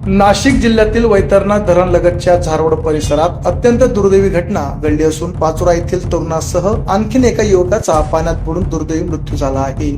नाशिक जिल्ह्यातील वैतरणा धरण लगतच्या झारवड परिसरात अत्यंत दुर्दैवी घटना घडली असून पाचोरा येथील तरुणासह आणखीन एका युवकाचा पाण्यात बुडून दुर्दैवी मृत्यू झाला आहे।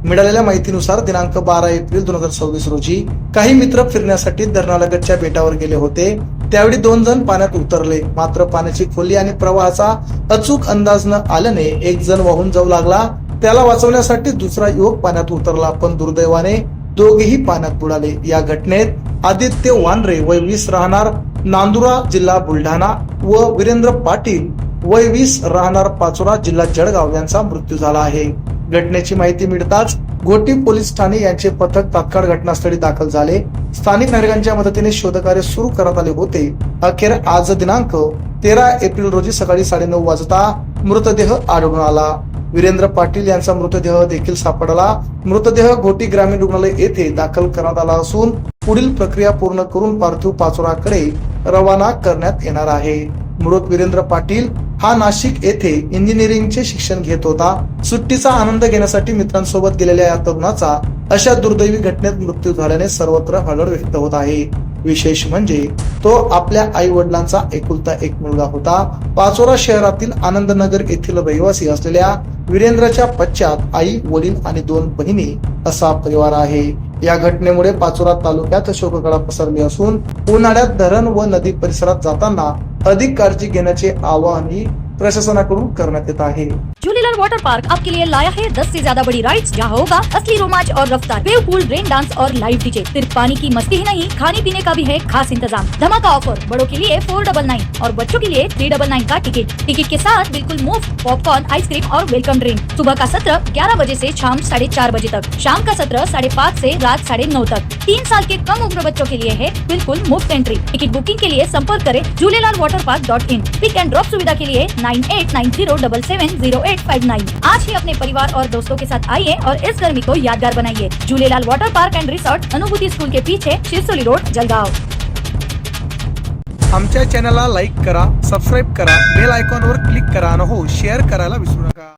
मिळालेल्या माहितीनुसार दिनांक 12 एप्रिल 2026 रोजी काही मित्र फिरण्यासाठी धरणालगतच्या बेटावर गेले होते। त्यावेळी 2 जण पाण्यात उतरले, मात्र पाण्याची खोली आणि प्रवाहाचा अचूक अंदाज न आल्याने एक जण वाहून जाऊ लागला। त्याला वाचवण्यासाठी दुसरा युवक पाण्यात उतरला, पण दुर्दैवाने दोघेही पाण्यात बुडाले। या घटनेत आदित्य वानरे वय 20 राहणार नांदुरा जिल्हा बुलढाणा व वीरेंद्र पाटील वय 20 राहणार पाचोरा जिल्हा जळगाव यांचा मृत्यू झाला आहे। घटनेची माहिती मिळताच घोटी पोलीस ठाणे यांचे पथक तात्काळ घटनास्थळी दाखल झाले। स्थानिक नागरिकांच्या मदतीने शोधकार्य सुरू करण्यात आले होते। अखेर आज दिनांक 13 एप्रिल रोजी सकाळी 9:30 वाजता मृतदेह आढळून आला। वीरेंद्र पाटील यांचा मृतदेह देखील सापडला। मृतदेह घोटी ग्रामीण रुग्णालय येथे दाखल करण्यात आला असून पुढील प्रक्रिया पूर्ण करून पार्थिव पाचोराकडे रवाना करण्यात येणार आहे। मृत वीरेंद्र पाटील हा नाशिक येथे इंजिनिअरिंगचे शिक्षण घेत होता। सुट्टीचा आनंद घेण्यासाठी मित्रांसोबत गेलेल्या या तरुणाचा अशा दुर्दैवी घटनेत मृत्यू झाल्याने सर्वत्र हळहळ व्यक्त होत आहे। विशेष म्हणजे तो आपल्या आई वडिलांचा एकुलता एक मुलगा होता। पाचोरा शहरातील आनंदनगर येथील रहिवासी असलेल्या वीरेंद्रच्या पश्चात आई, वडील आणि 2 बहिणी असा परिवार आहे। या घटनेमुळे पाचोरा तालुक्यात शोककळा पसरली असून उन्हाळ्यात धरण व नदी परिसरात जाताना अधिक काळजी घेण्याचे आवाहनही प्रशासनाकडून करण्यात येत आहे। झूलेलाल वाटर पार्क आपके लिए लाया है 10 से ज्यादा बड़ी राइड्स, जहाँ होगा असली रोमांच और रफ्तार, वेव पूल, रेन डांस और लाइव डीजे। सिर्फ पानी की मस्ती ही नहीं, खाने पीने का भी है खास इंतजाम। धमाका ऑफर, बड़ों के लिए 499 और बच्चों के लिए 399 का टिकट के साथ बिल्कुल मुफ्त पॉपकॉर्न, आइसक्रीम और वेलकम ड्रिंक। सुबह का सत्र 11 बजे से शाम 4:30 बजे तक, शाम का सत्र 5:30 से रात 9:30 तक। 3 साल के कम उम्र बच्चों के लिए है बिल्कुल मुफ्त एंट्री। टिकट बुकिंग के लिए संपर्क करें झूलेलालवाटरपार्क.in। पिक एंड ड्रॉप सुविधा के लिए 9890770859। आज ही अपने परिवार और दोस्तों के साथ आइए और इस गर्मी को यादगार बनाइए। Jhulelal water park end resort, अनुभूति स्कूल के पीछे, शिरसोली रोड, जळगाव। आमच्या चॅनलला लाईक करा, सबस्क्राईब करा, बेल आयकॉनवर क्लिक करा आणि हो शेअर करायला विसरू नका।